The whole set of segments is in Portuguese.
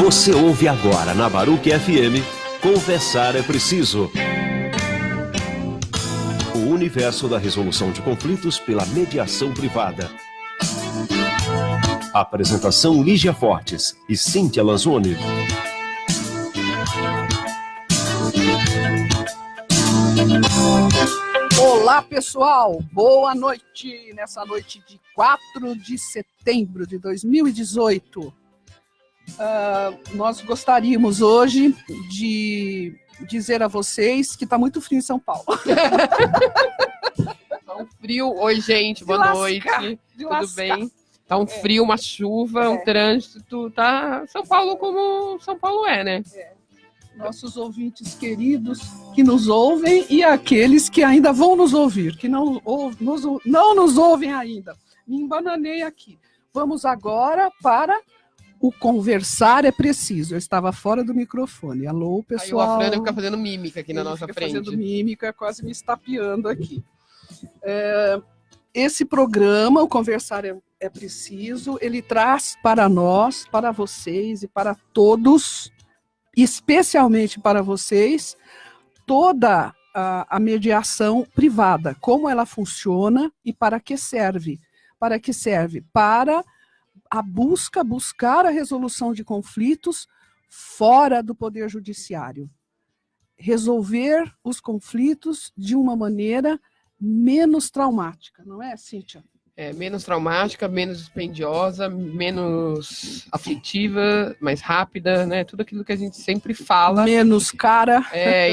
Você ouve agora na Baruch FM, Conversar é Preciso. O universo da resolução de conflitos pela mediação privada. Apresentação Lígia Fortes e Cíntia Lanzoni. Olá, pessoal! Boa noite! Nessa noite de 4 de setembro de 2018. Nós gostaríamos hoje de dizer a vocês que está muito frio em São Paulo. Tá um frio. Oi, gente, boa noite. Tudo bem? Tá um frio, uma chuva, um trânsito. Tá São Paulo como São Paulo é, né? Nossos ouvintes queridos que nos ouvem e aqueles que ainda vão nos ouvir, que não nos ouvem ainda. Me embananei aqui. Vamos agora para o Conversar é Preciso. Eu estava fora do microfone. Alô, pessoal. Aí o Afrânio fica fazendo mímica aqui na nossa frente. Fazendo mímica, quase me estapeando aqui. Esse programa, o Conversar é Preciso, ele traz para nós, para vocês e para todos, especialmente para vocês, toda a mediação privada, como ela funciona e para que serve. Para que serve? Para a buscar a resolução de conflitos fora do Poder Judiciário. Resolver os conflitos de uma maneira menos traumática, não é, Cíntia? Menos traumática, menos dispendiosa, menos aflitiva, mais rápida, né? Tudo aquilo que a gente sempre fala. Menos cara.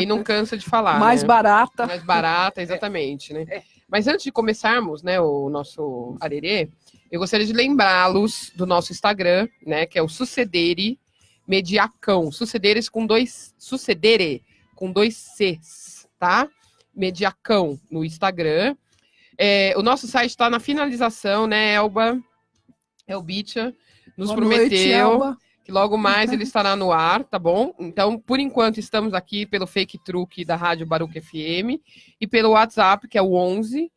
E não cansa de falar. Mais barata. Mais barata, exatamente, né? Mas antes de começarmos, né, o nosso arerê, eu gostaria de lembrá-los do nosso Instagram, né, que é o Sucedere Mediacão. Sucedere com dois Cs, tá? Mediacão no Instagram. O nosso site está na finalização, né, Elba? Elbitia nos Boa prometeu noite, Elba. Que logo mais ele estará no ar, tá bom? Então, por enquanto, estamos aqui pelo Fake Truque da Rádio Baruch FM e pelo WhatsApp, que é o 11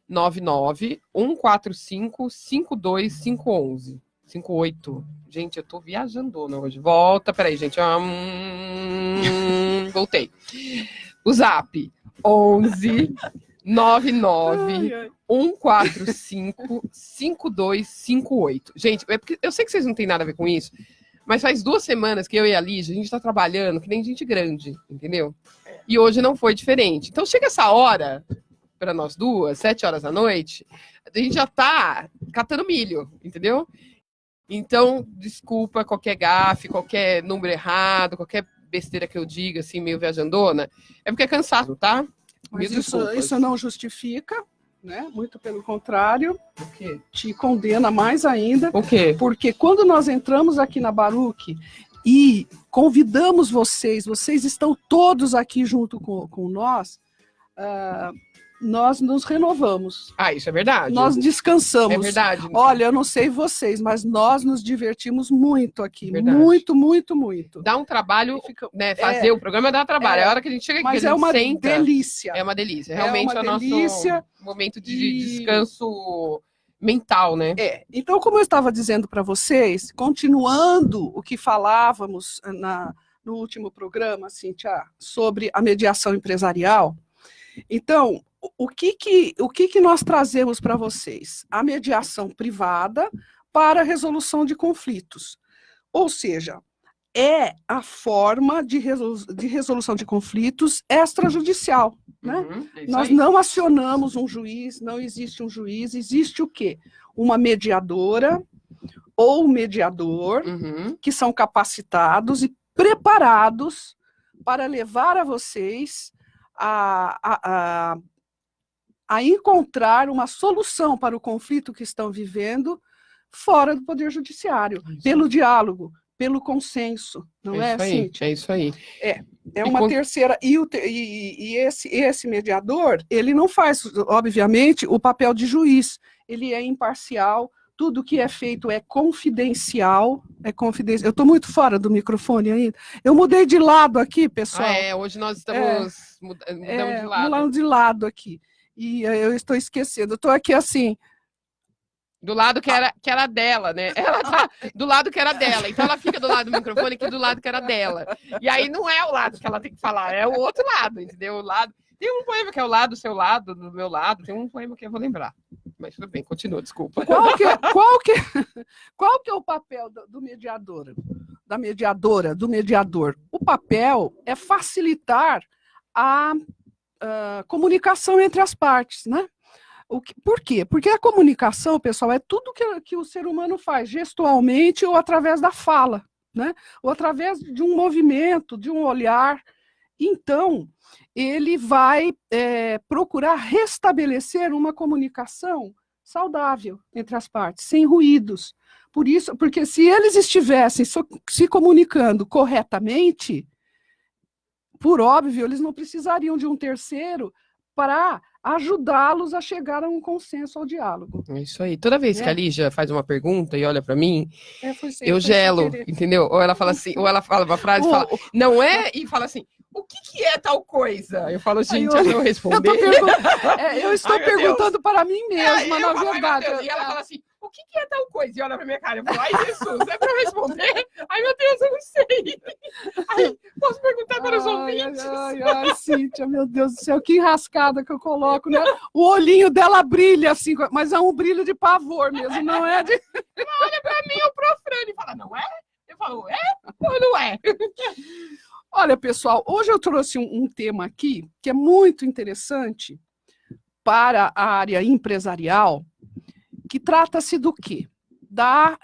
99 145 52511. 58. Gente, eu tô viajandona hoje. Volta, peraí, gente. Voltei. O Zap, 11 99 145 5258. Gente, é porque eu sei que vocês não têm nada a ver com isso, mas faz 2 semanas que eu e a Lígia, a gente tá trabalhando que nem gente grande, entendeu? E hoje não foi diferente. Então chega essa hora, para nós duas, 7 horas da noite, a gente já tá catando milho, entendeu? Então, desculpa qualquer gafe, qualquer número errado, qualquer besteira que eu diga, assim, meio viajandona, é porque é cansado, tá? Mas isso não justifica, né? Muito pelo contrário. O quê? Te condena mais ainda. O quê? Porque quando nós entramos aqui na Baruch e convidamos vocês estão todos aqui junto com nós, nós nos renovamos. Isso é verdade. Nós descansamos. É verdade. Olha, eu não sei vocês, mas nós nos divertimos muito aqui. Verdade. Muito. Dá um trabalho, né? Fazer o programa dá trabalho. É a hora que a gente chega aqui, mas a gente uma senta. Delícia. É uma delícia. Realmente é o nosso momento de descanso mental, né? Então, como eu estava dizendo para vocês, continuando o que falávamos no último programa, Cíntia, sobre a mediação empresarial, então, o que nós trazemos para vocês? A mediação privada para a resolução de conflitos. Ou seja, é a forma de resolução de conflitos extrajudicial. Né? Nós não acionamos um juiz, não existe um juiz, existe o quê? Uma mediadora ou mediador que são capacitados e preparados para levar a vocês a encontrar uma solução para o conflito que estão vivendo fora do Poder Judiciário, pelo diálogo, pelo consenso, não é assim? É isso aí. É uma terceira. E esse mediador, ele não faz, obviamente, o papel de juiz. Ele é imparcial, tudo que é feito é confidencial. Eu estou muito fora do microfone ainda. Eu mudei de lado aqui, pessoal. Hoje nós estamos mudando de lado. Mudando de lado aqui. E eu estou esquecendo. Eu estou aqui assim, Do lado que era dela, né? Ela tá do lado que era dela. Então ela fica do lado do microfone que do lado que era dela. E aí não é o lado que ela tem que falar, é o outro lado, entendeu? O lado. Tem um poema que é o lado, seu lado, do meu lado. Tem um poema que eu vou lembrar. Mas tudo bem, continua, desculpa. Qual que é o papel do mediador? Da mediadora, do mediador? O papel é facilitar a comunicação entre as partes, né? Por quê? Porque a comunicação, pessoal, é tudo que o ser humano faz, gestualmente ou através da fala, né? Ou através de um movimento, de um olhar. Então, ele vai procurar restabelecer uma comunicação saudável entre as partes, sem ruídos. Por isso, porque se eles estivessem se comunicando corretamente, por óbvio, eles não precisariam de um terceiro para ajudá-los a chegar a um consenso, ao diálogo. É isso aí. Toda vez que a Lígia faz uma pergunta e olha para mim, eu foi gelo, entendeu? Ou ela fala assim, ou ela fala uma frase e fala, não é? E fala assim, o que é tal coisa? Eu falo, gente, eu não responder. Eu estou perguntando para mim mesma, na verdade. E ela fala assim, o que é tal coisa? E olha pra minha cara, eu falo, ai, Jesus, é pra eu responder? Ai, meu Deus, eu não sei. Ai, posso perguntar para os ouvintes? Ai, Cíntia, meu Deus do céu, que enrascada que eu coloco, né? O olhinho dela brilha, assim, mas é um brilho de pavor mesmo, não é de... Ela olha pra mim, eu pro Fran, e fala, não é? Eu falo, é ou não é? Olha, pessoal, hoje eu trouxe um tema aqui que é muito interessante para a área empresarial, que trata-se do quê? Da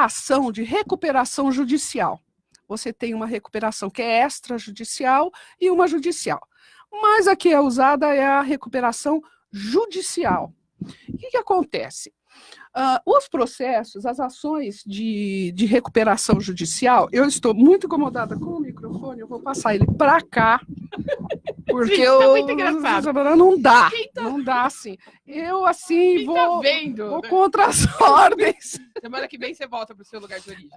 ação de recuperação judicial. Você tem uma recuperação que é extrajudicial e uma judicial. Mas a que é usada é a recuperação judicial. O que acontece? Os processos, as ações de recuperação judicial, eu estou muito incomodada com o microfone, eu vou passar ele para cá, porque tá muito engraçado. Não dá, não dá assim. Eu, assim, vou contra as ordens. Semana que vem você volta para o seu lugar de origem.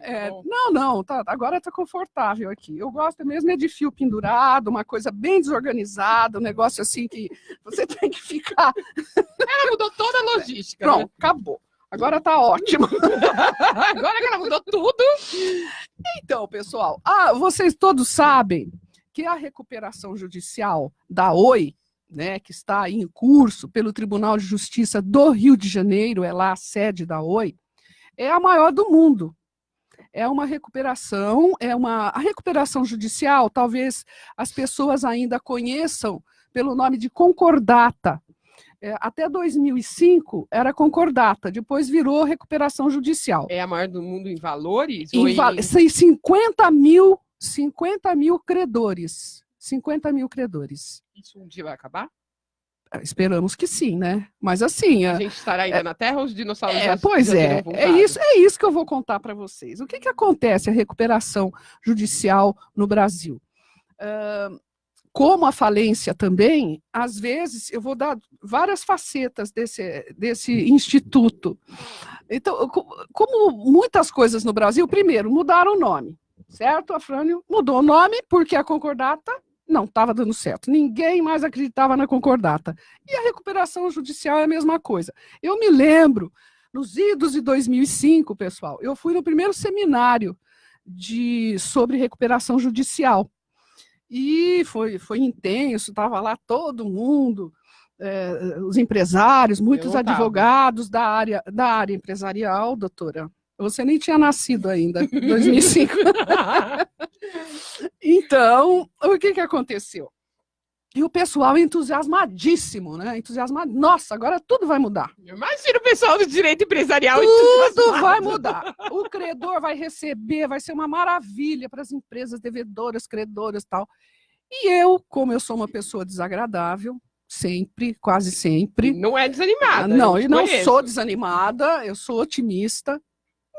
Não, agora está confortável aqui. Eu gosto mesmo de fio pendurado, uma coisa bem desorganizada, um negócio assim que você tem que ficar... Ela mudou toda a logística. Pronto, né? acabou. Agora está ótimo. Agora que ela mudou tudo. Então, pessoal, vocês todos sabem que a recuperação judicial da Oi, né, que está em curso pelo Tribunal de Justiça do Rio de Janeiro, é lá a sede da Oi, é a maior do mundo. É uma recuperação, a recuperação judicial, talvez as pessoas ainda conheçam pelo nome de concordata. Até 2005 era concordata, depois virou recuperação judicial. É a maior do mundo em valores? 50 mil credores. 50 mil credores. Isso um dia vai acabar? Esperamos que sim, né? Mas assim... A gente estará ainda na Terra ou os dinossauros já é isso que eu vou contar para vocês. O que acontece a recuperação judicial no Brasil? Como a falência também, às vezes, eu vou dar várias facetas desse instituto. Então, como muitas coisas no Brasil, primeiro, mudaram o nome, certo? A Frânio mudou o nome porque a concordata não estava dando certo. Ninguém mais acreditava na concordata. E a recuperação judicial é a mesma coisa. Eu me lembro, nos idos de 2005, pessoal, eu fui no primeiro seminário sobre recuperação judicial. E foi intenso, estava lá todo mundo, os empresários, muitos advogados da área empresarial, doutora. Você nem tinha nascido ainda, em 2005. Então, o que aconteceu? E o pessoal entusiasmadíssimo, né? Nossa, agora tudo vai mudar. Imagina o pessoal do direito empresarial. Tudo vai mudar. O credor vai receber, vai ser uma maravilha para as empresas devedoras, credoras e tal. E eu, como eu sou uma pessoa desagradável, sempre, quase sempre. Não é desanimada. Não, eu não sou desanimada, eu sou otimista.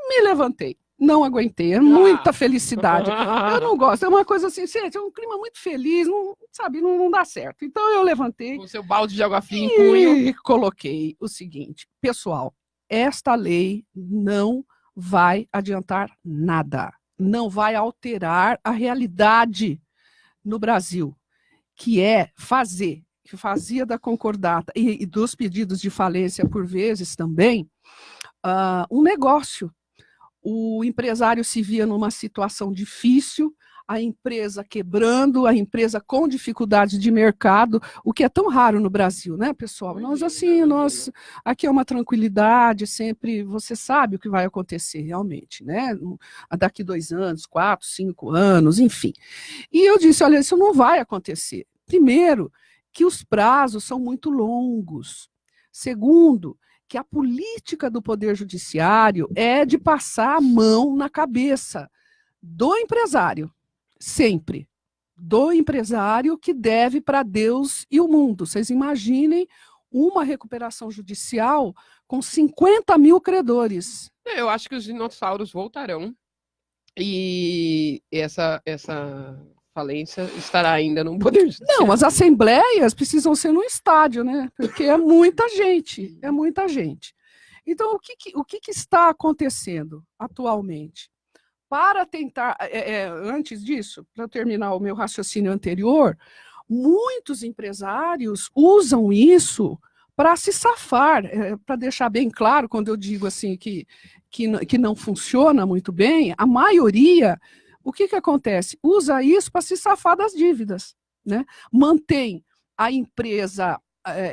Me levantei. Não aguentei, é muita felicidade. Eu não gosto, é uma coisa assim, gente, é um clima muito feliz, não dá certo. Então eu levantei. Com o seu balde de água fria em punho. E coloquei o seguinte, pessoal, esta lei não vai adiantar nada, não vai alterar a realidade no Brasil, que fazia da concordata e dos pedidos de falência, por vezes também, um negócio. O empresário se via numa situação difícil, a empresa quebrando, a empresa com dificuldade de mercado, o que é tão raro no Brasil, né, pessoal? Nós aqui é uma tranquilidade, sempre você sabe o que vai acontecer realmente, né? Daqui 2 anos, 4, 5 anos, enfim. E eu disse, olha, isso não vai acontecer. Primeiro, que os prazos são muito longos. Segundo, que a política do Poder Judiciário é de passar a mão na cabeça do empresário, sempre. Do empresário que deve para Deus e o mundo. Vocês imaginem uma recuperação judicial com 50 mil credores. Eu acho que os dinossauros voltarão e essa falência estará ainda no Poder Judiciário. Não, as assembleias precisam ser no estádio, né? Porque é muita gente, é muita gente. Então, o que está acontecendo atualmente? Para tentar, antes disso, para terminar o meu raciocínio anterior, muitos empresários usam isso para se safar, para deixar bem claro, quando eu digo assim que não funciona muito bem, a maioria, o que acontece? Usa isso para se safar das dívidas, né? Mantém a empresa,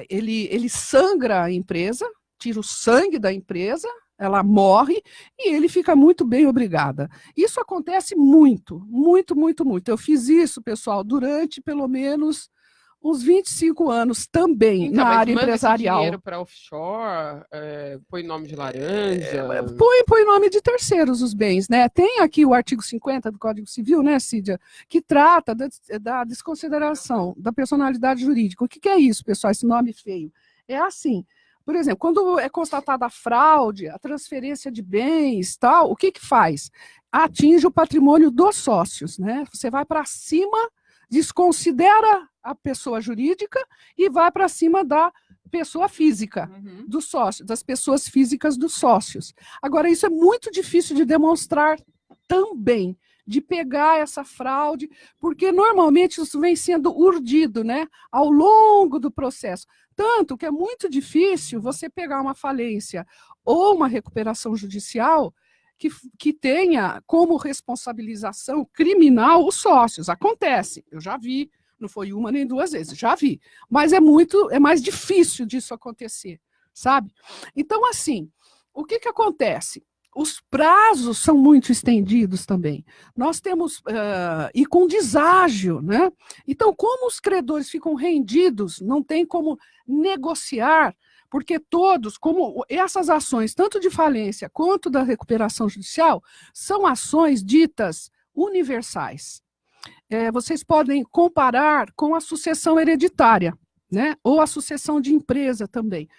ele sangra a empresa, tira o sangue da empresa, ela morre e ele fica muito bem, obrigada. Isso acontece muito, muito, muito, muito. Eu fiz isso, pessoal, durante pelo menos uns 25 anos também, então, na área manda empresarial. esse dinheiro para offshore, põe nome de laranja. Põe nome de terceiros os bens, né? Tem aqui o artigo 50 do Código Civil, né, Cídia, que trata da desconsideração da personalidade jurídica. O que é isso, pessoal, esse nome feio? É assim, por exemplo, quando é constatada a fraude, a transferência de bens, tal, o que faz? Atinge o patrimônio dos sócios, né? Você vai para cima, desconsidera a pessoa jurídica e vai para cima da pessoa física, dos sócios, das pessoas físicas dos sócios. Agora, isso é muito difícil de demonstrar também, de pegar essa fraude, porque normalmente isso vem sendo urdido, né, ao longo do processo. Tanto que é muito difícil você pegar uma falência ou uma recuperação judicial que tenha como responsabilização criminal os sócios. Acontece, eu já vi, não foi uma nem 2 vezes, já vi. Mas é mais difícil disso acontecer, sabe? Então, assim, o que acontece? Os prazos são muito estendidos também. Nós temos, e com deságio, né? Então, como os credores ficam rendidos, não tem como negociar, porque todos, como essas ações, tanto de falência quanto da recuperação judicial, são ações ditas universais. Vocês podem comparar com a sucessão hereditária, né? Ou a sucessão de empresa também.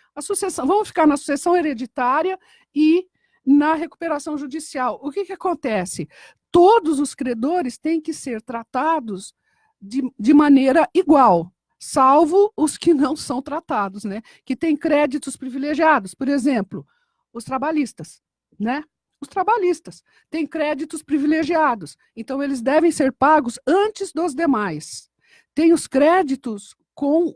Vamos ficar na sucessão hereditária e na recuperação judicial. O que acontece? Todos os credores têm que ser tratados de maneira igual, salvo os que não são tratados, né? Que têm créditos privilegiados. Por exemplo, os trabalhistas, né? Os trabalhistas têm créditos privilegiados, então eles devem ser pagos antes dos demais. Tem os créditos com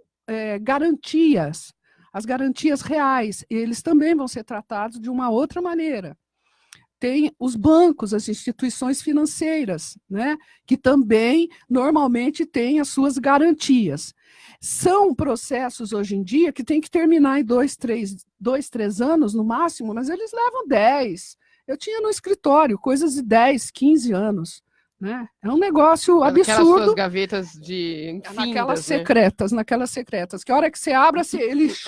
garantias, as garantias reais, eles também vão ser tratados de uma outra maneira. Tem os bancos, as instituições financeiras, né, que também normalmente têm as suas garantias. São processos hoje em dia que tem que terminar em 2, 3 anos no máximo, mas eles levam 10. Eu tinha no escritório coisas de 10, 15 anos. Né? É um negócio absurdo. Aquelas suas gavetas de infindas, naquelas secretas, que a hora que você abre,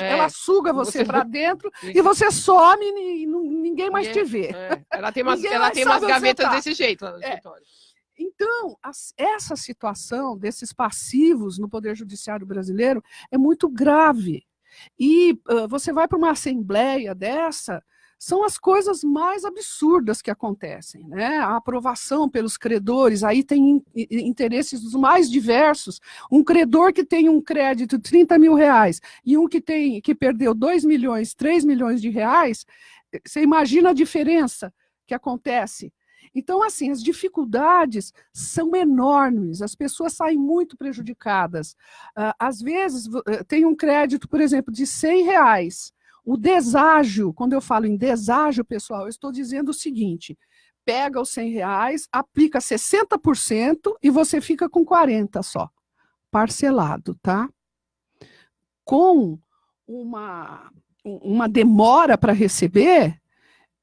ela suga você para dentro e você some e ninguém mais te vê. Ela tem umas gavetas desse jeito lá no escritório. Então, essa situação desses passivos no Poder Judiciário brasileiro é muito grave. E você vai para uma assembleia dessa, são as coisas mais absurdas que acontecem, né? A aprovação pelos credores, aí tem interesses dos mais diversos. Um credor que tem um crédito de 30 mil reais e um que perdeu 2 milhões, 3 milhões de reais, você imagina a diferença que acontece. Então, assim, as dificuldades são enormes, as pessoas saem muito prejudicadas. Às vezes, tem um crédito, por exemplo, de 100 reais. O deságio, quando eu falo em deságio, pessoal, eu estou dizendo o seguinte: pega os R$ 100, aplica 60% e você fica com 40 só, parcelado, tá? Com uma demora para receber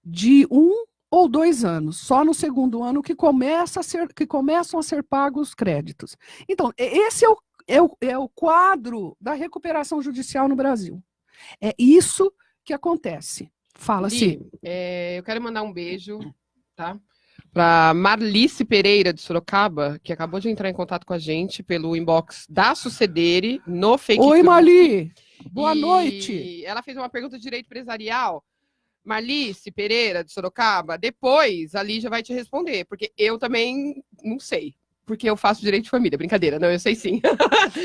de 1 ou 2 anos, só no segundo ano que começam a ser pagos os créditos. Então, esse é o quadro da recuperação judicial no Brasil. É isso que acontece. Fala-se. Eu quero mandar um beijo, tá? Para Marlice Pereira, de Sorocaba, que acabou de entrar em contato com a gente pelo inbox da Sucedere no Facebook. Oi, Marli! Boa noite! Ela fez uma pergunta de direito empresarial. Marlice Pereira, de Sorocaba, depois a Lígia vai te responder, porque eu também não sei, porque eu faço direito de família. Brincadeira, não, eu sei sim.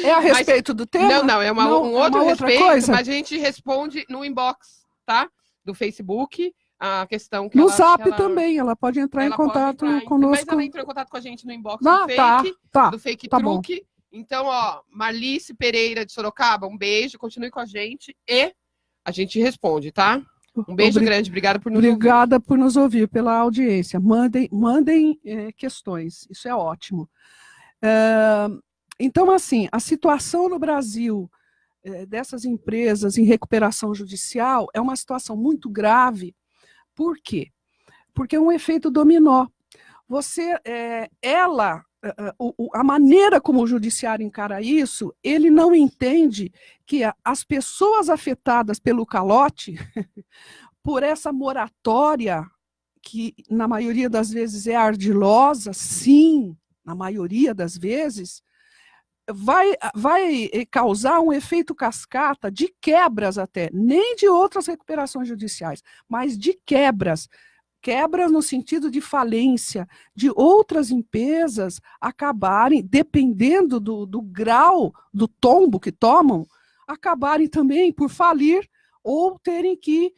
É a respeito do tema? Não, é um outro respeito, coisa? mas a gente responde no inbox, tá? Do Facebook, a questão que no ela... Zap que ela, também, ela pode entrar em contato conosco. Mas ela entrou em contato com a gente no inbox do Fake tá Truque. Bom. Então, ó, Marlice Pereira, de Sorocaba, um beijo, continue com a gente e a gente responde, tá? Um beijo grande, obrigada por nos ouvir. Obrigada por nos ouvir, pela audiência. Mandem questões, isso é ótimo. Então, assim, a situação no Brasil dessas empresas em recuperação judicial é uma situação muito grave. Por quê? Porque é um efeito dominó. A maneira como o judiciário encara isso, ele não entende que as pessoas afetadas pelo calote, por essa moratória, que na maioria das vezes é ardilosa, sim, na maioria das vezes, vai causar um efeito cascata de quebras até, nem de outras recuperações judiciais, mas de quebras no sentido de falência, de outras empresas acabarem, dependendo do grau do tombo que tomam, acabarem também por falir ou terem que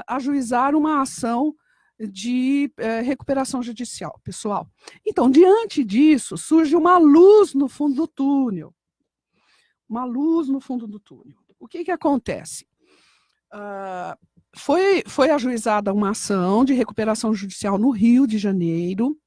ajuizar uma ação de recuperação judicial, pessoal. Então, diante disso, surge uma luz no fundo do túnel. Uma luz no fundo do túnel. O que acontece? Foi ajuizada uma ação de recuperação judicial no Rio de Janeiro,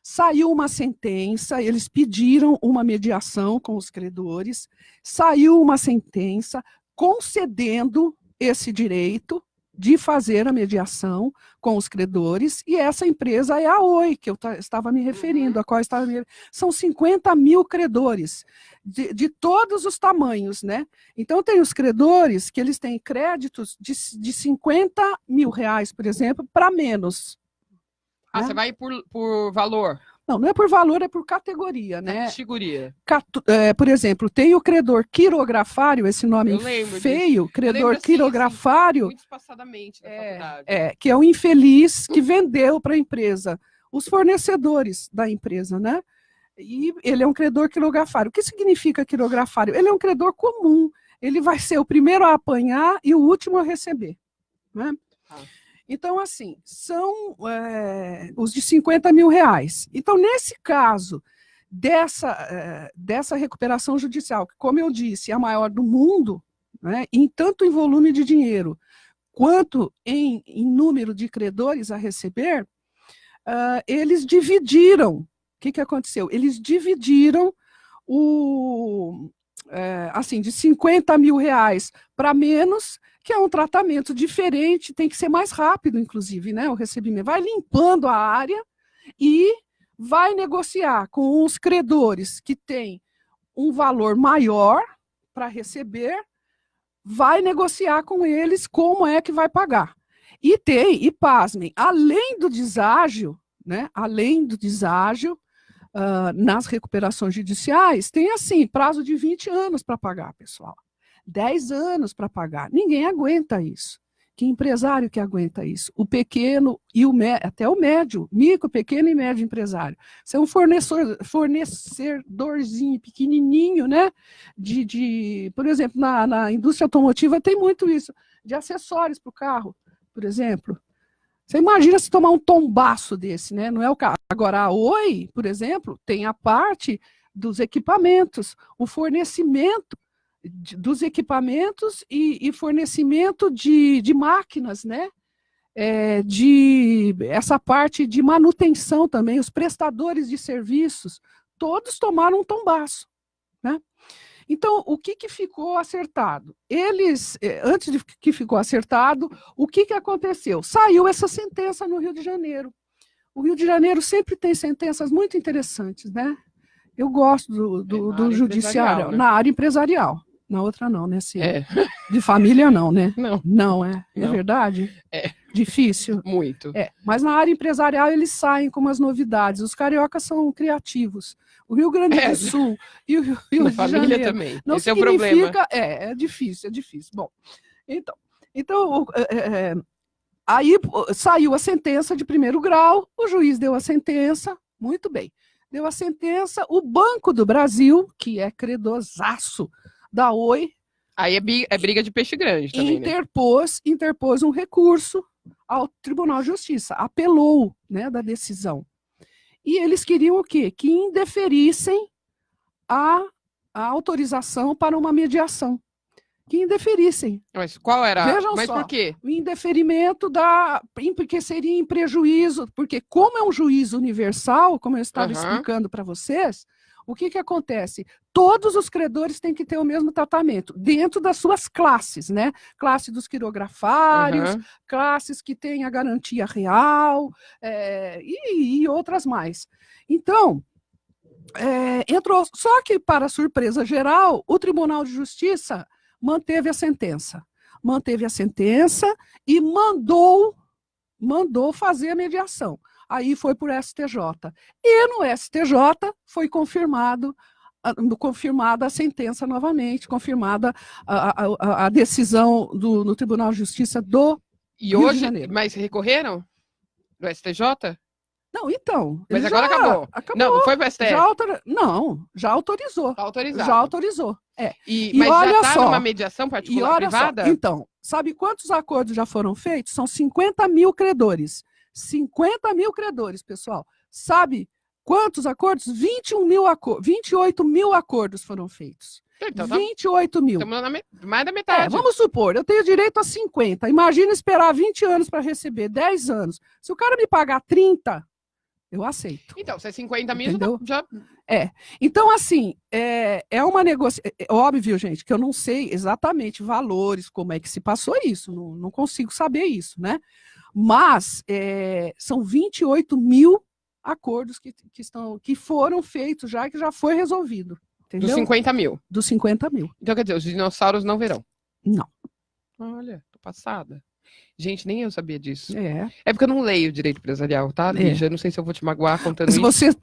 saiu uma sentença, eles pediram uma mediação com os credores, saiu uma sentença concedendo esse direito de fazer a mediação com os credores, e essa empresa é a Oi, que eu estava me referindo, a qual estava são 50 mil credores, de todos os tamanhos, né? Então, tem os credores que eles têm créditos de 50 mil reais, por exemplo, para menos. Né? Você vai por valor? Não é por valor, é por categoria, né? Categoria. Por exemplo, tem o credor quirografário, esse nome feio, disso. Credor quirografário. Muito espaçadamente na faculdade. Que é o infeliz que vendeu para a empresa, os fornecedores da empresa, né? E ele é um credor quirografário. O que significa quirografário? Ele é um credor comum. Ele vai ser o primeiro a apanhar e o último a receber, né? Então, assim, são os de 50 mil reais. Então, nesse caso dessa recuperação judicial, que, como eu disse, é a maior do mundo, né, tanto em volume de dinheiro, quanto em número de credores a receber, eles dividiram. O que aconteceu? Eles dividiram assim, de 50 mil reais para menos, que é um tratamento diferente, tem que ser mais rápido, inclusive, né? O recebimento vai limpando a área e vai negociar com os credores que têm um valor maior para receber, vai negociar com eles como é que vai pagar. E pasmem, além do deságio, né? Além do deságio, nas recuperações judiciais, tem assim, prazo de 20 anos para pagar, pessoal. 10 anos para pagar. Ninguém aguenta isso. Que empresário que aguenta isso? O pequeno e até o médio, micro, pequeno e médio empresário. Você é um fornecedorzinho pequenininho, né? Por exemplo, na indústria automotiva tem muito isso, de acessórios para o carro, por exemplo. Você imagina se tomar um tombaço desse, né? Não é o carro. Agora, a Oi, por exemplo, tem a parte dos equipamentos, o fornecimento dos equipamentos e fornecimento de máquinas, né? De essa parte de manutenção também, os prestadores de serviços, todos tomaram um tombaço, né? Então, o que ficou acertado? Antes de que ficou acertado, o que aconteceu? Saiu essa sentença no Rio de Janeiro. O Rio de Janeiro sempre tem sentenças muito interessantes, né? Eu gosto do judiciário, né? na área empresarial. Na outra não, né? De família não, né? Não. Não, é Não. verdade? É. Difícil? Muito. Mas na área empresarial eles saem com umas novidades. Os cariocas são criativos. O Rio Grande do Sul e o Rio de família Janeiro também. não Esse é o problema. É difícil. Bom, então aí saiu a sentença de primeiro grau, o juiz deu a sentença, muito bem. Deu a sentença, o Banco do Brasil, que é credorzaço da Oi, aí é briga de peixe grande também, interpôs um recurso ao Tribunal de Justiça, apelou, né, da decisão. E eles queriam o quê? Que indeferissem a autorização para uma mediação. Que indeferissem. Mas qual era? Vejam Mas só, por quê? o indeferimento porque seria em prejuízo, porque como é um juízo universal, como eu estava explicando para vocês, o que acontece? Todos os credores têm que ter o mesmo tratamento, dentro das suas classes, né? Classe dos quirografários, classes que têm a garantia real, e outras mais. Então, entrou, só que, para surpresa geral, o Tribunal de Justiça manteve a sentença e mandou fazer a mediação. Aí foi por STJ. E no STJ foi confirmada a sentença novamente, confirmada a decisão no Tribunal de Justiça do Rio de Janeiro. Mas recorreram do STJ? Não, então. Mas agora acabou. Não foi para o STF? Já autorizou. Tá autorizado. Já autorizou. Mas olha já está só, numa mediação particular privada? Só, então, sabe quantos acordos já foram feitos? São 50 mil credores. 50 mil credores, pessoal. Sabe quantos acordos? 28 mil acordos foram feitos. Então, 28 mil. Estamos mais da metade. Vamos supor, eu tenho direito a 50. Imagina esperar 20 anos para receber, 10 anos. Se o cara me pagar 30, eu aceito. Então, se é 50 mil, entendeu? já... Então, assim, é uma negociação. Óbvio, gente, que eu não sei exatamente valores, como é que se passou isso. Não consigo saber isso, né? Mas são 28 mil acordos que foram feitos já, que já foi resolvido. Entendeu? Dos 50 mil? Dos 50 mil. Então, quer dizer, os dinossauros não verão? Não. Olha, tô passada. Gente, nem eu sabia disso. É porque eu não leio direito empresarial, tá, Lígia? Não sei se eu vou te magoar contando isso.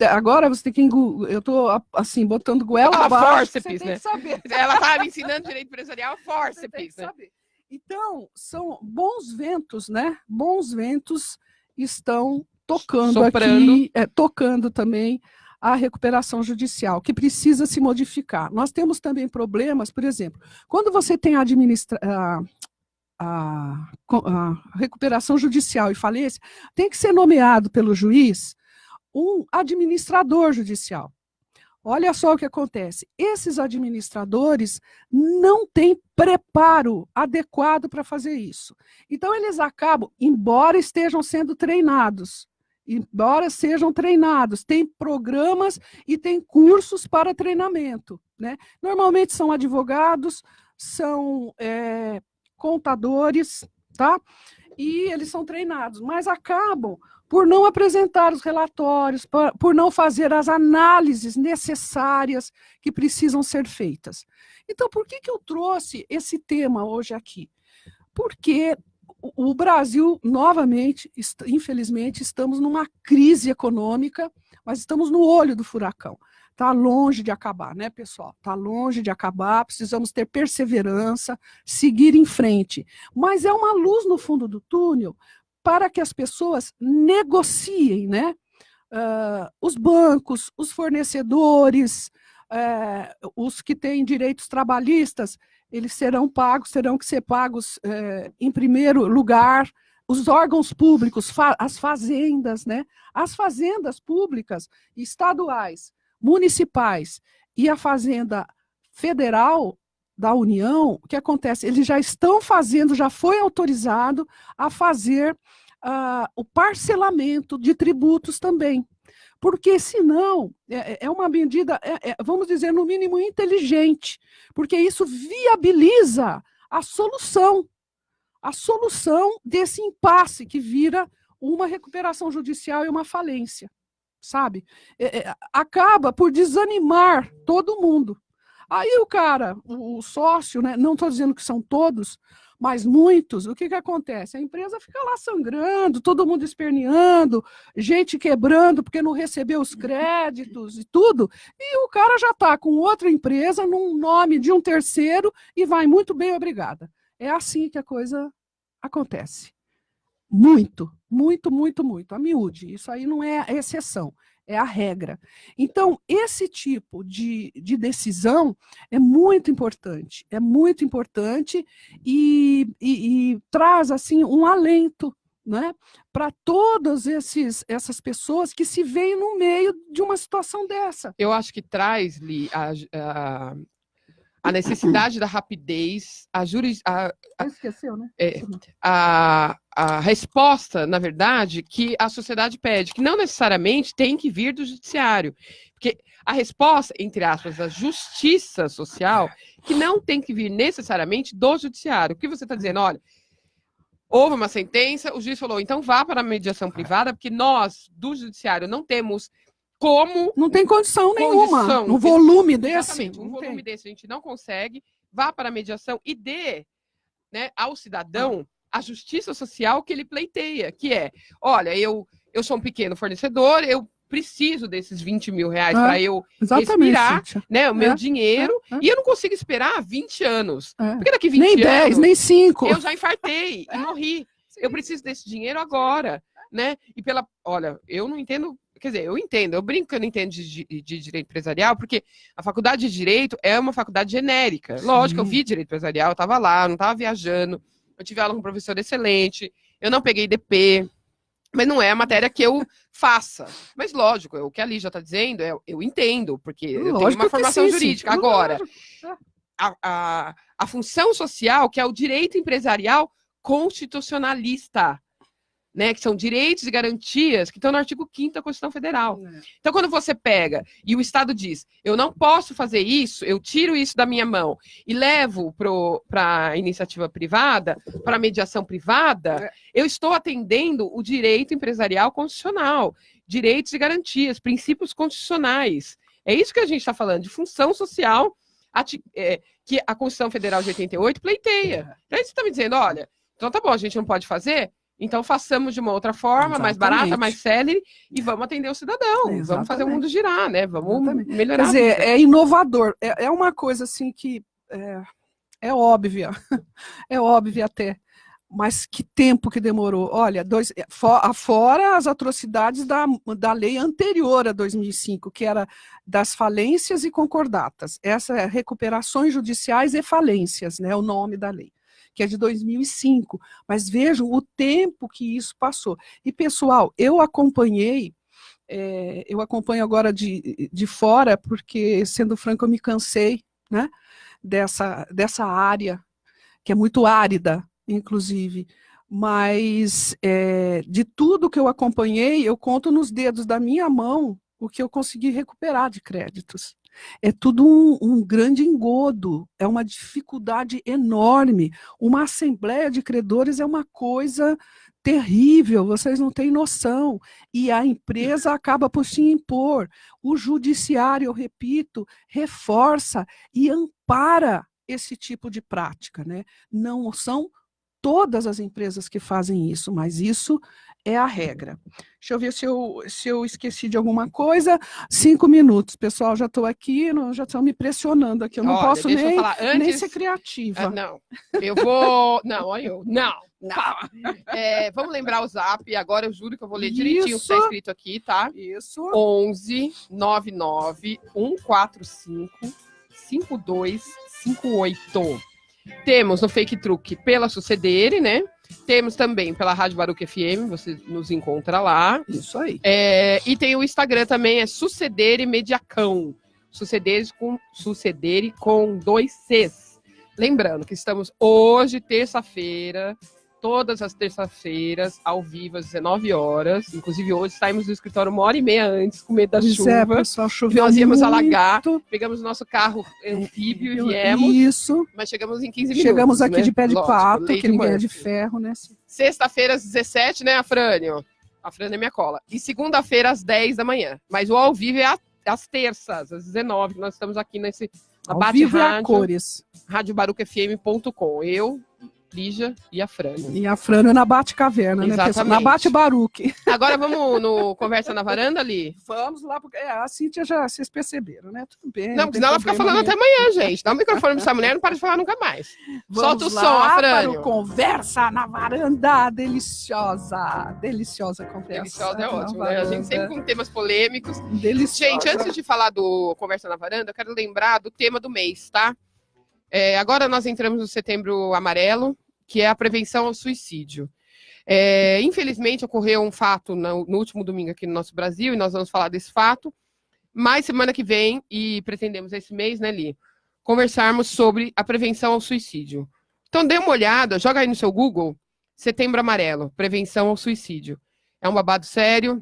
Agora você tem que... Eu tô, assim, botando goela abaixo. Forceps, né? Saber. Ela tá me ensinando direito empresarial, forceps, né? Saber. Então, são bons ventos, né? Bons ventos estão tocando aqui, tocando também a recuperação judicial, que precisa se modificar. Nós temos também problemas, por exemplo, quando você tem a recuperação judicial e falência, tem que ser nomeado pelo juiz um administrador judicial. Olha só o que acontece. Esses administradores não têm preparo adequado para fazer isso. Então, eles acabam, embora estejam sendo treinados, tem programas e tem cursos para treinamento, né? Normalmente são advogados, são contadores, tá? E eles são treinados, mas acabam por não apresentar os relatórios, por não fazer as análises necessárias que precisam ser feitas. Então, por que eu trouxe esse tema hoje aqui? Porque o Brasil, novamente, infelizmente, estamos numa crise econômica, mas estamos no olho do furacão. Está longe de acabar, né, pessoal? Está longe de acabar, precisamos ter perseverança, seguir em frente. Mas é uma luz no fundo do túnel para que as pessoas negociem, né? Os bancos, os fornecedores, os que têm direitos trabalhistas, eles terão que ser pagos em primeiro lugar, os órgãos públicos, as fazendas, né? As fazendas públicas, estaduais, municipais e a fazenda federal, da União, o que acontece? Eles já estão fazendo, já foi autorizado a fazer o parcelamento de tributos também. Porque, senão, é uma medida, vamos dizer, no mínimo inteligente, porque isso viabiliza a solução desse impasse que vira uma recuperação judicial e uma falência, sabe? Acaba por desanimar todo mundo. Aí o cara, o sócio, né, não estou dizendo que são todos, mas muitos, o que acontece? A empresa fica lá sangrando, todo mundo esperneando, gente quebrando porque não recebeu os créditos e tudo, e o cara já está com outra empresa, num nome de um terceiro, e vai muito bem, obrigada. É assim que a coisa acontece. Muito, muito, muito, muito. A miúde, isso aí não é a exceção, é a regra. Então, esse tipo de decisão é muito importante e traz assim um alento, né, para todas essas pessoas que se veem no meio de uma situação dessa. Eu acho que traz, Li, a necessidade da rapidez, Esqueceu, né? A resposta, na verdade, que a sociedade pede, que não necessariamente tem que vir do judiciário. Porque a resposta, entre aspas, da justiça social, que não tem que vir necessariamente do judiciário. O que você está dizendo? Olha, houve uma sentença, o juiz falou, então vá para a mediação privada, porque nós, do judiciário, não temos como... Não tem condição nenhuma, no volume desse. Exatamente, um volume desse a gente não consegue, vá para a mediação e dê, né, ao cidadão a justiça social que ele pleiteia, que é, olha, eu sou um pequeno fornecedor, eu preciso desses 20 mil reais para eu respirar, né, o meu dinheiro, e eu não consigo esperar 20 anos, porque daqui 20 nem 10, anos, nem 5. eu já infartei e morri. Eu preciso desse dinheiro agora, né? E olha, eu não entendo, quer dizer, eu entendo, eu brinco que eu não entendo de direito empresarial, porque a faculdade de direito é uma faculdade genérica. Lógico, eu vi direito empresarial, eu estava lá, não estava viajando, eu tive aula com um professor excelente, eu não peguei DP, mas não é a matéria que eu faça. Mas lógico, o que a Lígia está dizendo, eu entendo, porque eu tenho uma formação jurídica. Agora, a função social, que é o direito empresarial constitucionalista, né, que são direitos e garantias que estão no artigo 5º da Constituição Federal. Então, quando você pega e o Estado diz, eu não posso fazer isso, eu tiro isso da minha mão e levo para a iniciativa privada, para a mediação privada, eu estou atendendo o direito empresarial constitucional, direitos e garantias, princípios constitucionais. É isso que a gente está falando, de função social que a Constituição Federal de 88 pleiteia. Então, você está me dizendo, olha, então tá bom, a gente não pode fazer? Então façamos de uma outra forma, mais barata, mais célere, e vamos atender o cidadão. Vamos fazer o mundo girar, né? Vamos melhorar. Quer dizer, é inovador. É uma coisa assim que é óbvia. É óbvia até. Mas que tempo que demorou. Olha, fora as atrocidades da lei anterior a 2005, que era das falências e concordatas. Essa é recuperações judiciais e falências, né? O nome da lei, que é de 2005, mas vejam o tempo que isso passou. E, pessoal, eu acompanho agora de fora, porque, sendo franco, eu me cansei, né, dessa área, que é muito árida, inclusive, mas de tudo que eu acompanhei, eu conto nos dedos da minha mão o que eu consegui recuperar de créditos. É tudo um grande engodo, é uma dificuldade enorme. Uma assembleia de credores é uma coisa terrível, vocês não têm noção. E a empresa acaba por se impor. O judiciário, eu repito, reforça e ampara esse tipo de prática, né? Não são todas as empresas que fazem isso, mas isso é a regra. Deixa eu ver se eu esqueci de alguma coisa. 5 minutos, pessoal, já estou aqui, já estão me pressionando aqui, eu não posso nem ser criativa. Não, eu vou... Não, olha eu. Não. Vamos lembrar o zap, agora eu juro que eu vou ler direitinho o que está escrito aqui, tá? Isso. 11 99 145 5258. Temos no Fake Truque pela Sucedere, né? Temos também pela Rádio Baruch FM, você nos encontra lá. Isso aí. E tem o Instagram também, é Sucedere Mediacão. Sucedere com 2 Cs. Lembrando que estamos hoje, terça-feira, todas as terças-feiras, ao vivo, às 19 horas. Inclusive, hoje saímos do escritório 1h30 antes, com medo da chuva. Pessoal, choveu nós íamos muito. alagar, pegamos o nosso carro anfíbio e viemos. Isso. Mas chegamos em 15 minutos. Chegamos aqui, né, de pé de Lógico, pato, Lady que ninguém é Murphy. de ferro, né? Sexta-feira, às 17, né, Afrânio? A Afrânio é minha cola. E segunda-feira, às 10 da manhã. Mas o ao vivo é às terças, às 19, que nós estamos aqui na Ao vivo Bate é a cores. radiobarucfm.com. Eu, Lígia e a Frânio. E a Frânio na Bate-Caverna, né, pessoal? Exatamente. Na Bate-Baruque. Agora vamos no Conversa na Varanda, ali? Vamos lá, porque a Cíntia já, vocês perceberam, né? Tudo bem. Não, porque senão ela fica falando até amanhã, gente. Dá o microfone pra essa mulher, não para de falar nunca mais. Solta o som, Afrânio. Para o Conversa na Varanda, deliciosa. Deliciosa conversa. Deliciosa é ótimo, né? A gente sempre com temas polêmicos. Deliciosa. Gente, antes de falar do Conversa na Varanda, eu quero lembrar do tema do mês, tá? Agora nós entramos no Setembro Amarelo, que é a prevenção ao suicídio. Infelizmente, ocorreu um fato no último domingo aqui no nosso Brasil, e nós vamos falar desse fato, mas semana que vem, e pretendemos esse mês, né, Li, conversarmos sobre a prevenção ao suicídio. Então, dê uma olhada, joga aí no seu Google, Setembro Amarelo, prevenção ao suicídio. É um babado sério,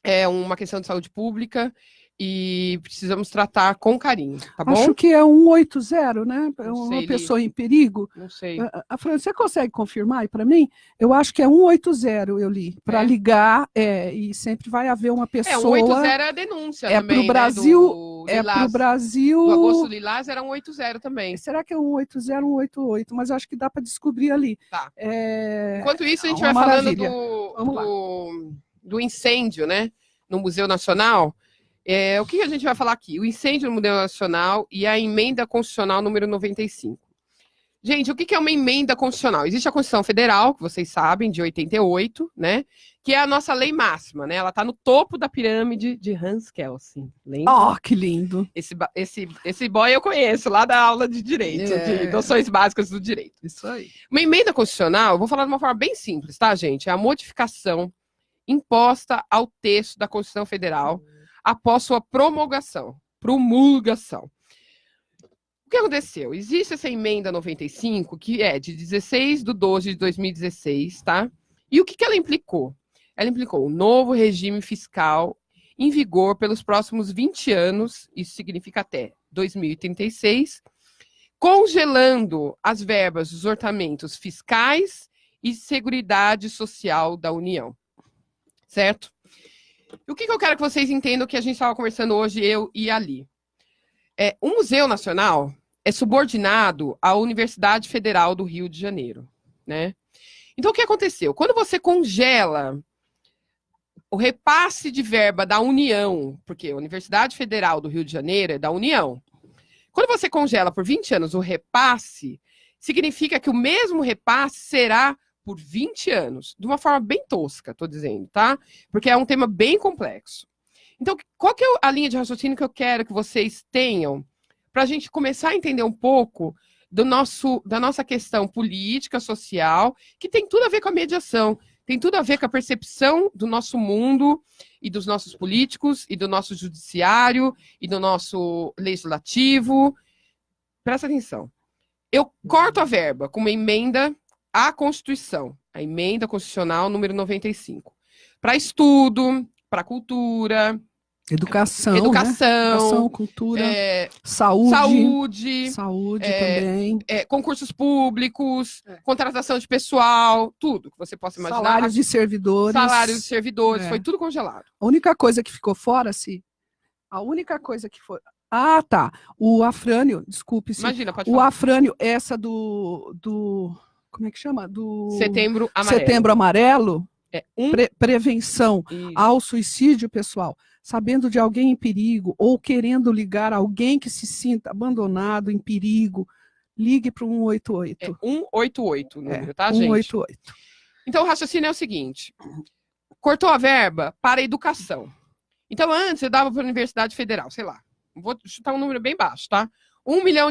é uma questão de saúde pública, e precisamos tratar com carinho, tá bom? Acho que é 180, né? Não Uma sei, pessoa em perigo. Não sei. A Fran, você consegue confirmar aí para mim? Eu acho que é 180, eu li. Para ligar, e sempre vai haver uma pessoa. 180 é a denúncia também, pro Brasil, né? pro Brasil. Do Agosto Lilás era 180 também. Será que é 180, 188? Mas eu acho que dá para descobrir ali. Tá. Enquanto isso, a gente uma vai maravilha. falando do incêndio, né? No Museu Nacional. O que a gente vai falar aqui? O incêndio no Museu Nacional e a emenda constitucional número 95. Gente, o que é uma emenda constitucional? Existe a Constituição Federal, que vocês sabem, de 88, né? Que é a nossa lei máxima, né? Ela está no topo da pirâmide de Hans Kelsen. Lembra? Oh, que lindo! Esse boy eu conheço, lá da aula de direito, de noções básicas do direito. Isso aí. Uma emenda constitucional, eu vou falar de uma forma bem simples, tá, gente? É a modificação imposta ao texto da Constituição Federal após sua promulgação. O que aconteceu? Existe essa emenda 95, que é de 16/12/2016, tá? E o que ela implicou? Ela implicou um novo regime fiscal em vigor pelos próximos 20 anos, isso significa até 2036, congelando as verbas dos orçamentos fiscais e Seguridade Social da União. Certo? E o que eu quero que vocês entendam que a gente estava conversando hoje, eu e a Li? O Museu Nacional é subordinado à Universidade Federal do Rio de Janeiro, né? Então, o que aconteceu? Quando você congela o repasse de verba da União, porque a Universidade Federal do Rio de Janeiro é da União, quando você congela por 20 anos o repasse, significa que o mesmo repasse será por 20 anos, de uma forma bem tosca, estou dizendo, tá? Porque é um tema bem complexo. Então, qual que é a linha de raciocínio que eu quero que vocês tenham para a gente começar a entender um pouco da nossa questão política, social, que tem tudo a ver com a mediação, tem tudo a ver com a percepção do nosso mundo e dos nossos políticos e do nosso judiciário e do nosso legislativo. Presta atenção. Eu corto a verba com uma emenda à Constituição, a emenda constitucional número 95, para estudo, para cultura, educação, cultura, saúde também, concursos públicos, contratação de pessoal, tudo que você possa imaginar. Salários de servidores, foi tudo congelado. A única coisa que ficou fora, Ah, tá. O Afrânio, desculpe. Imagina, pode falar. O Afrânio, essa do como é que chama? Do Setembro Amarelo. Setembro Amarelo. Prevenção Isso. ao suicídio, pessoal. Sabendo de alguém em perigo ou querendo ligar alguém que se sinta abandonado, em perigo, ligue para o 188. 188 o número, tá, gente? 188. Então, o raciocínio é o seguinte. Cortou a verba para a educação. Então, antes eu dava para a Universidade Federal, sei lá, vou chutar um número bem baixo, tá? R$1 milhão.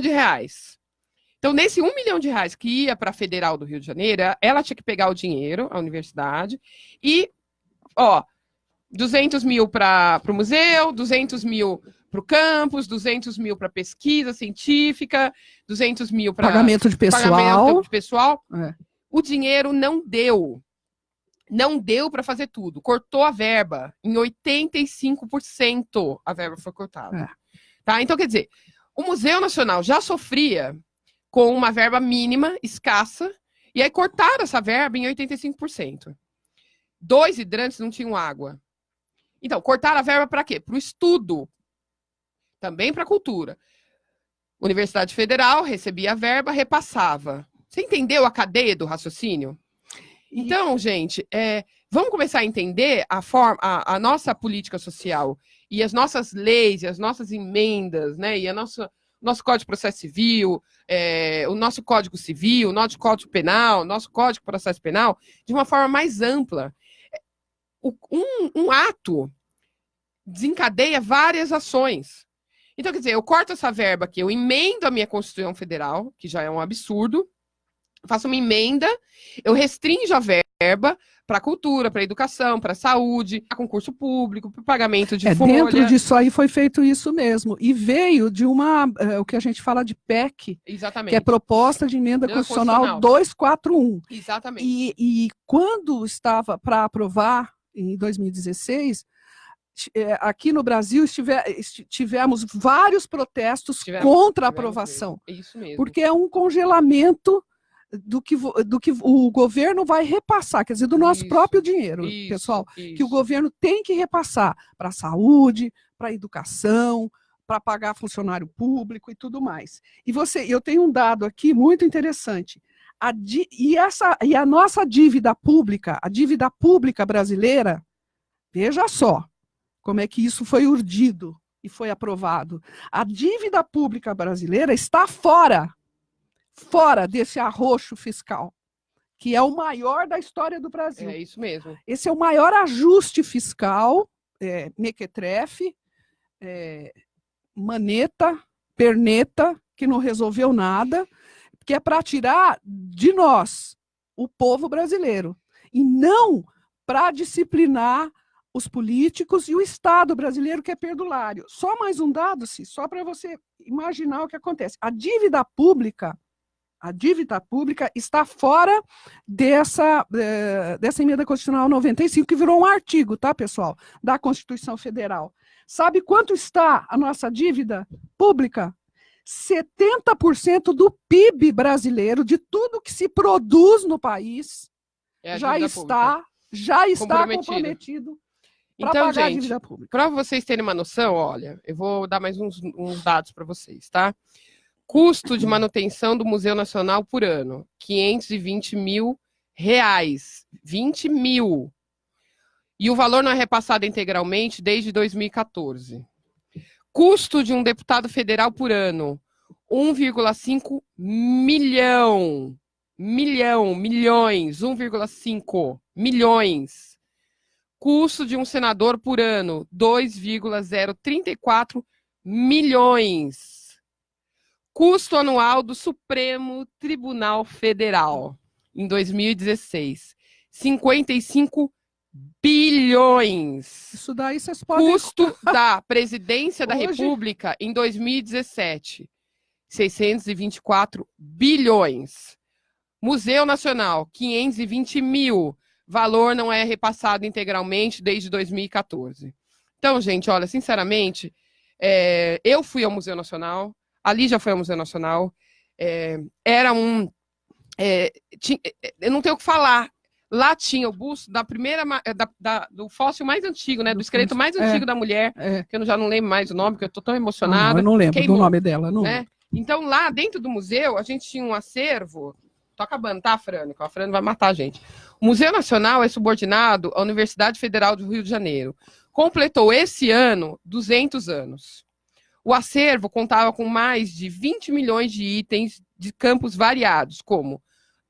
Então, nesse R$1 milhão que ia para a Federal do Rio de Janeiro, ela tinha que pegar o dinheiro, a universidade, e, 200 mil para o museu, 200 mil o campus, 200 mil para pesquisa científica, 200 mil para pagamento de pessoal. É. O dinheiro não deu. Não deu para fazer tudo. Cortou a verba. Em 85% a verba foi cortada. É. Tá? Então, quer dizer, o Museu Nacional já sofria com uma verba mínima, escassa, e aí cortaram essa verba em 85%. 2 hidrantes não tinham água. Então, cortaram a verba para quê? Para o estudo. Também para a cultura. Universidade Federal recebia a verba, repassava. Você entendeu a cadeia do raciocínio? Então, gente, vamos começar a entender a nossa política social e as nossas leis, e as nossas emendas, né? E nosso Código de Processo Civil, o nosso Código Civil, o nosso Código Penal, o nosso Código de Processo Penal, de uma forma mais ampla. Um ato desencadeia várias ações. Então, quer dizer, eu corto essa verba aqui, eu emendo a minha Constituição Federal, que já é um absurdo, faço uma emenda, eu restringo a verba para cultura, para educação, para saúde, para concurso público, para pagamento de folha. Dentro disso aí foi feito isso mesmo. E veio de o que a gente fala de PEC, exatamente, que é Proposta de Emenda Constitucional 241. Exatamente. E quando estava para aprovar, em 2016, aqui no Brasil tivemos vários protestos contra a aprovação. Mesmo. Isso mesmo. Porque é um congelamento do que o governo vai repassar, quer dizer, do nosso próprio dinheiro, pessoal, que o governo tem que repassar para a saúde, para a educação, para pagar funcionário público e tudo mais. Eu tenho um dado aqui muito interessante. E a nossa dívida pública, a dívida pública brasileira, veja só como é que isso foi urdido e foi aprovado. A dívida pública brasileira está fora desse arroxo fiscal, que é o maior da história do Brasil. É isso mesmo. Esse é o maior ajuste fiscal, mequetrefe, maneta, perneta, que não resolveu nada, que é para tirar de nós, o povo brasileiro, e não para disciplinar os políticos e o Estado brasileiro, que é perdulário. Só mais um dado, só para você imaginar o que acontece. A dívida pública está fora dessa emenda constitucional 95, que virou um artigo, tá, pessoal, da Constituição Federal. Sabe quanto está a nossa dívida pública? 70% do PIB brasileiro, de tudo que se produz no país, já está comprometido para então, pagar gente, a dívida pública. Para vocês terem uma noção, olha, eu vou dar mais uns dados para vocês, tá? Custo de manutenção do Museu Nacional por ano, R$520 mil. 20 mil. E o valor não é repassado integralmente desde 2014. Custo de um deputado federal por ano, 1,5 milhão. Milhões, 1,5 milhões. Custo de um senador por ano, 2,034 milhões. Custo anual do Supremo Tribunal Federal, em 2016, 55 bilhões. Isso daí vocês podem... Custo da Presidência da República, em 2017, 624 bilhões. Museu Nacional, 520 mil. Valor não é repassado integralmente desde 2014. Então, gente, olha, sinceramente, eu fui ao Museu Nacional, a Lígia foi ao Museu Nacional, era eu não tenho o que falar. Lá tinha o busto da primeira, do fóssil mais antigo, né? Do esqueleto mais antigo da mulher, que eu já não lembro mais o nome, porque eu estou tão emocionada. Eu não lembro do nome dela, não. Né? Então, lá dentro do museu, a gente tinha um acervo. Tô acabando, tá, Frânica? A Frânica vai matar a gente. O Museu Nacional é subordinado à Universidade Federal do Rio de Janeiro. Completou esse ano 200 anos. O acervo contava com mais de 20 milhões de itens de campos variados, como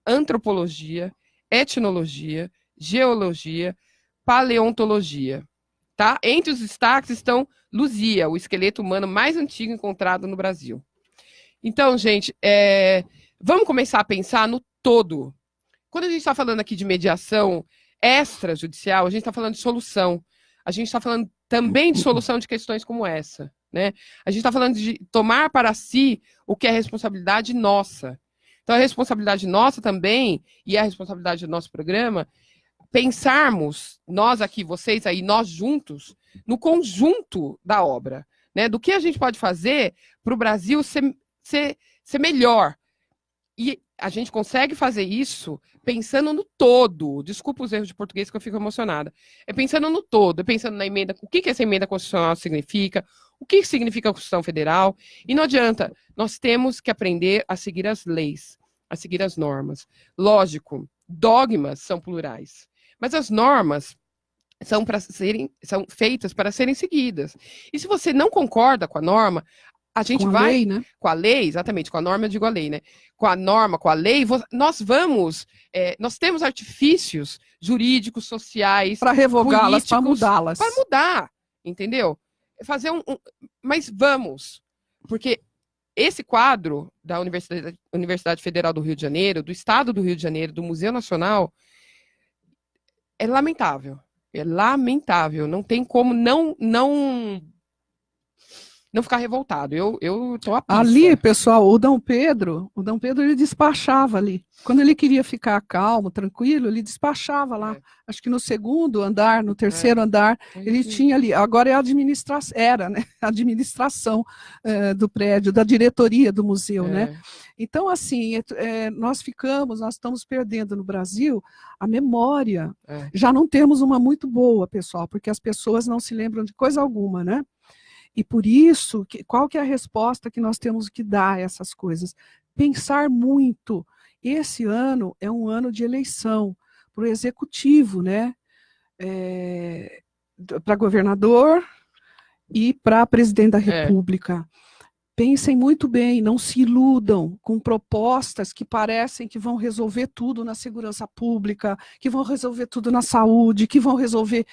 antropologia, etnologia, geologia, paleontologia. Tá? Entre os destaques estão Luzia, o esqueleto humano mais antigo encontrado no Brasil. Então, gente, vamos começar a pensar no todo. Quando a gente está falando aqui de mediação extrajudicial, a gente está falando de solução. A gente está falando também de solução de questões como essa. né? A gente está falando de tomar para si o que é responsabilidade nossa. Então, a responsabilidade nossa também, e a responsabilidade do nosso programa, pensarmos, nós aqui, vocês aí, nós juntos, no conjunto da obra, né? Do que a gente pode fazer para o Brasil ser melhor. E a gente consegue fazer isso pensando no todo. Desculpa os erros de português que eu fico emocionada. É pensando no todo, é pensando na emenda, o que essa emenda constitucional significa, o que significa a Constituição Federal. E não adianta, nós temos que aprender a seguir as leis, a seguir as normas. Lógico, dogmas são plurais, mas as normas são feitas para serem seguidas. E se você não concorda com a norma, a gente Com a vai lei, né? com a lei, exatamente, com a norma eu digo a lei, né? Com a norma, com a lei, nós temos artifícios jurídicos, sociais, Para revogá-las, para políticos, mudá-las. para mudar, entendeu? Fazer mas vamos, porque esse quadro da Universidade Federal do Rio de Janeiro, do Estado do Rio de Janeiro, do Museu Nacional, é lamentável. É lamentável. Não tem como não ficar revoltado. Eu tô a pista. Ali, pessoal, o Dom Pedro ele despachava ali. Quando ele queria ficar calmo, tranquilo, ele despachava lá. Acho que no segundo andar, no terceiro andar, ele tinha ali. Agora é a administração, né? A administração do prédio, da diretoria do museu, né? Então, assim, nós estamos perdendo no Brasil a memória. Já não temos uma muito boa, pessoal, porque as pessoas não se lembram de coisa alguma, né? E por isso, qual que é a resposta que nós temos que dar a essas coisas? Pensar muito. Esse ano é um ano de eleição para o executivo, né? Para governador e para presidente da República. Pensem muito bem, não se iludam com propostas que parecem que vão resolver tudo na segurança pública, que vão resolver tudo na saúde, que vão resolver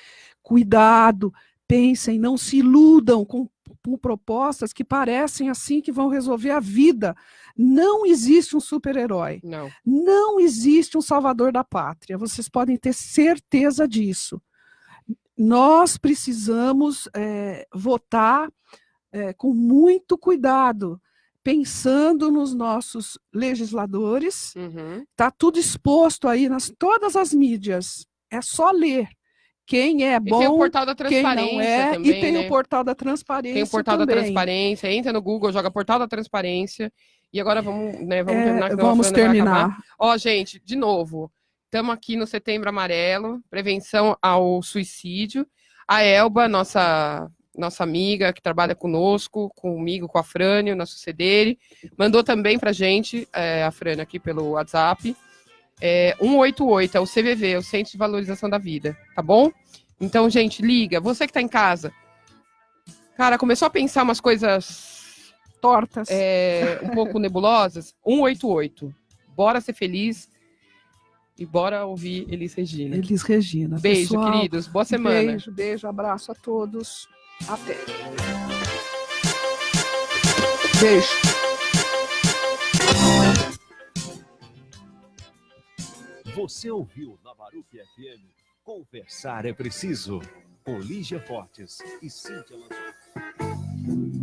cuidado. Pensem, não se iludam com propostas que parecem assim que vão resolver a vida. Não existe um super-herói. Não existe um salvador da pátria. Vocês podem ter certeza disso. Nós precisamos votar com muito cuidado, pensando nos nossos legisladores. Está tudo exposto aí nas todas as mídias. É só ler. Quem é bom, tem o portal da transparência quem não é, também, e tem, né, o portal da transparência. Tem o portal também. da transparência, entra no Google, joga portal da transparência. E agora vamos terminar. Vamos terminar. Ó, gente, de novo, estamos aqui no Setembro Amarelo, prevenção ao suicídio. A Elba, nossa amiga que trabalha conosco, comigo, com a Frânio, na Sucedere, mandou também pra gente, a Frânio aqui pelo WhatsApp. 188, é o CVV, o Centro de Valorização da Vida, tá bom? Então, gente, liga. Você que tá em casa, cara, começou a pensar umas coisas tortas, um pouco nebulosas? 188. Bora ser feliz e bora ouvir Elis Regina. Elis Regina. Beijo, pessoal, queridos. Boa semana. Beijo, abraço a todos. Até. Beijo. Você ouviu na Baruch FM Conversar é Preciso, com Lígia Fortes e Cíntia Lançon.